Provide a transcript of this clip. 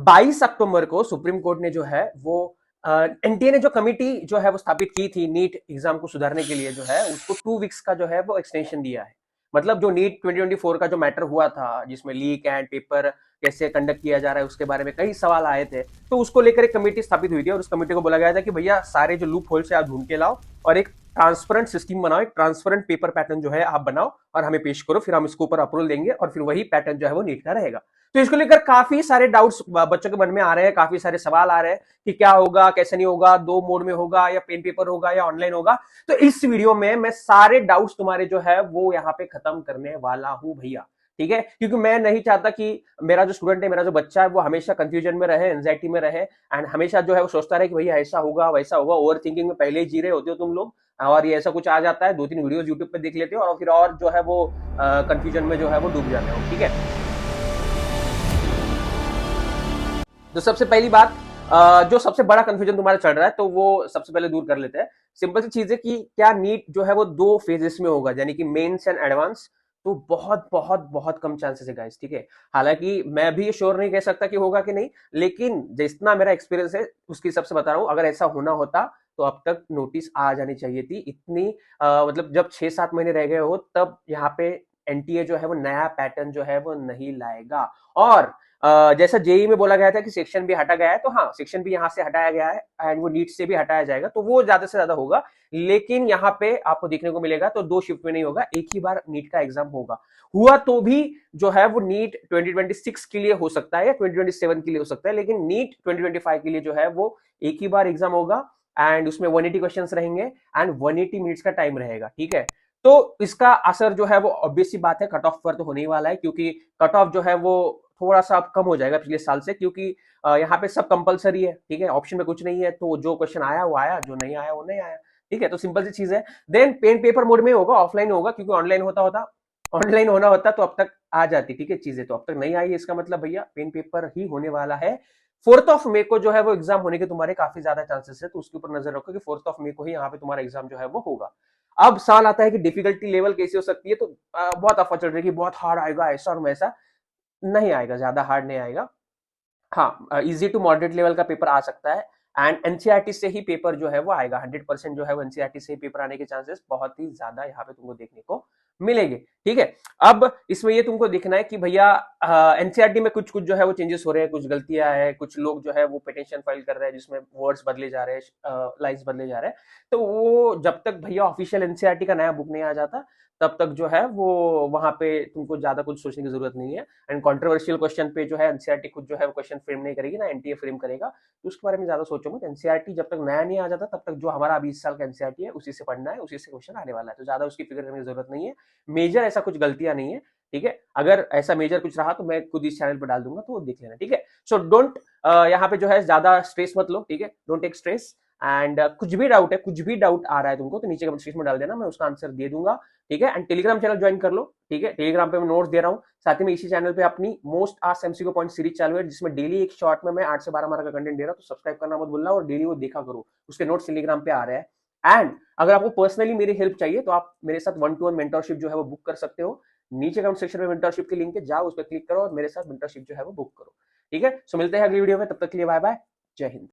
22 अक्टूबर को supreme court ने जो है वो एनटीए ने जो कमिटी जो है वो स्थापित की थी नीट एग्जाम को सुधारने के लिए जो है उसको 2 वीक्स का जो है वो एक्सटेंशन दिया है। मतलब जो नीट 2024 का जो मैटर हुआ था जिसमें लीक एंड पेपर कैसे कंडक्ट किया जा रहा है उसके बारे में कई सवाल आए थे, तो उसको लेकर एक कमेटी स्थापित हुई थी और उस कमेटी को बोला गया था कि भैया सारे जो लूप होल्स है आप ढूंढ के लाओ और एक ट्रांसपेरेंट सिस्टम बनाओ, एक ट्रांसपेरेंट पेपर पैटर्न जो है आप बनाओ और हमें पेश करो, फिर हम इसके ऊपर अप्रूवल देंगे और फिर वही पैटर्न जो है वो नीट का रहेगा। तो इसको लेकर काफी सारे डाउट्स बच्चों के मन में आ रहे हैं, काफी सारे सवाल आ रहे हैं कि क्या होगा कैसे नहीं होगा, 2 मोड में होगा या पेन पेपर होगा या ऑनलाइन होगा। तो इस वीडियो में मैं सारे डाउट्स तुम्हारे जो है वो यहाँ पे खत्म करने वाला हूं भैया, ठीक है। क्योंकि मैं नहीं चाहता कि मेरा जो स्टूडेंट है, मेरा जो बच्चा है वो हमेशा कंफ्यूजन में रहे, एंजाइटी में रहे एंड हमेशा जो है वो सोचता रहे कि भैया ऐसा होगा वैसा होगा। ओवर थिंकिंग में पहले ही जी रहे होते हो तुम लोग और ये ऐसा कुछ आ जाता है, 2-3 वीडियोस यूट्यूब पे देख लेते हो और फिर और जो है वो कंफ्यूजन में जो है वो डूब जाते हो, ठीक है। तो सबसे पहली बात, जो सबसे बड़ा कंफ्यूजन तुम्हारा चल रहा है तो वो सबसे पहले दूर कर लेते हैं। सिंपल सी चीज है कि क्या नीट जो है वो 2 फेजेस में होगा, यानी कि मेंस एंड एडवांस। तो बहुत बहुत बहुत कम चांसेस है गाइस, ठीक है। हालांकि मैं भी श्योर नहीं कह सकता कि होगा कि नहीं, लेकिन जितना मेरा एक्सपीरियंस है उसके हिसाब से बता रहा हूं, अगर ऐसा होना होता तो अब तक नोटिस आ जानी चाहिए थी। इतनी मतलब जब 6-7 महीने रह गए हो तब यहाँ पे एनटीए जो है वो नया पैटर्न जो है वो नहीं लाएगा। और जैसा जेई में बोला गया था कि सेक्शन भी हटा गया है, तो हाँ सेक्शन भी यहाँ से हटाया गया है एंड वो नीट से भी हटाया जाएगा, तो वो ज्यादा से ज्यादा होगा। लेकिन यहाँ पे आपको देखने को मिलेगा तो 2 शिफ्ट में नहीं होगा, एक ही बार नीट का एग्जाम होगा। हुआ तो भी जो है वो नीट 2026 के लिए हो सकता है या 2027 के लिए हो सकता है, लेकिन नीट 2025 के लिए जो है वो एक ही बार एग्जाम होगा एंड उसमें 180 क्वेश्चंस रहेंगे एंड 180 मिनट्स का टाइम रहेगा, ठीक है। तो इसका असर जो है वो ऑब्वियस सी बात है कट ऑफ पर तो होने ही वाला है, क्योंकि कट ऑफ जो है वो थोड़ा सा अब कम हो जाएगा पिछले साल से, क्योंकि यहाँ पे सब कंपलसरी है, ठीक है। ऑप्शन में कुछ नहीं है, तो जो क्वेश्चन आया वो आया, जो नहीं आया वो नहीं आया, ठीक है। तो सिंपल सी चीज है। देन पेन पेपर मोड में होगा, ऑफलाइन होगा, क्योंकि ऑनलाइन होता ऑनलाइन होना होता तो अब तक आ जाती, ठीक है। चीजें तो अब तक नहीं आई है, इसका मतलब भैया पेन पेपर ही होने वाला है। 4 मई को जो है वो एग्जाम होने के तुम्हारे काफी ज्यादा चांसेस है, तो उसके ऊपर नजर रखो कि 4 मई को ही यहाँ पे तुम्हारा एग्जाम जो है वो होगा। अब सवाल आता है कि डिफिकल्टी लेवल कैसी हो सकती है, तो बहुत अफवाह चल रही है कि बहुत हार्ड आएगा ऐसा और वैसा। नहीं आएगा, ज्यादा हार्ड नहीं आएगा। हाँ, इजी टू मॉडरेट लेवल का पेपर आ सकता है एंड एनसीईआरटी से ही पेपर जो है वो आएगा। 100% जो है वो एनसीईआरटी से ही पेपर आने के चांसेस बहुत ही ज्यादा यहाँ पे तुमको देखने को मिलेंगे, ठीक है। अब इसमें ये तुमको देखना है कि भैया एनसीईआरटी में कुछ कुछ जो है वो चेंजेस हो रहे हैं, कुछ गलतियां है, कुछ लोग जो है वो पिटिशन फाइल कर रहे हैं जिसमें वर्ड्स बदले जा रहे हैं, लाइन्स बदले जा रहे हैं। तो वो जब तक भैया ऑफिशियल एनसीईआरटी का नया बुक नहीं आ जाता तब तक जो है वो वहां पे तुमको ज्यादा कुछ सोचने की जरूरत नहीं है। एंड कंट्रोवर्शियल क्वेश्चन पे जो है एनसीईआरटी खुद जो है वो क्वेश्चन फ्रेम नहीं करेगी ना, एनटीए फ्रेम करेगा, तो उसके बारे में ज्यादा सोचो मत। एनसीईआरटी जब तक नया नहीं आ जाता तब तक जो हमारा 20 साल का एनसीईआरटी है उसी से पढ़ना है, उसी से क्वेश्चन आने वाला है, तो ज्यादा उसकी फिक्र करने की जरूरत नहीं है। मेजर ऐसा कुछ गलतियां नहीं है, ठीक है। अगर ऐसा मेजर कुछ रहा तो मैं खुद इस चैनल पर डाल दूंगा, तो वो देख लेना, ठीक है। सो डोंट यहाँ पे जो है ज्यादा स्ट्रेस मत लो, ठीक है। डोंट टेक स्ट्रेस एंड कुछ भी डाउट है, कुछ भी डाउट आ रहा है तुमको तो नीचे कमेंट सेक्शन में डाल देना, मैं उसका आंसर दे दूंगा, ठीक है। एंड टेलीग्राम चैनल ज्वाइन कर लो, ठीक है। टेलीग्राम पे मैं नोट्स दे रहा हूँ, साथ ही में इसी चैनल पे अपनी most asked MCQ point series चालू है, जिसमें डेली एक शॉर्ट में मैं 8 से 12 मार्क का कंटेंट दे रहा हूँ, तो सब्सक्राइब करना मत भूलना और डेली वो देखा करो, उसके नोट्स टेलीग्राम पे आ रहे हैं। एंड अगर आपको पर्सनली मेरी हेल्प चाहिए तो आप मेरे साथ 1-to-1 मेंटरशिप जो है वो बुक कर सकते हो। नीचे कमेंट सेक्शन में मेंटरशिप की लिंक है, जाओ उस पर क्लिक करो और मेरे साथ मेंटरशिप जो है वो बुक करो, ठीक है। सो मिलते हैं अगली वीडियो में, तब तक के लिए बाय बाय, जय हिंद।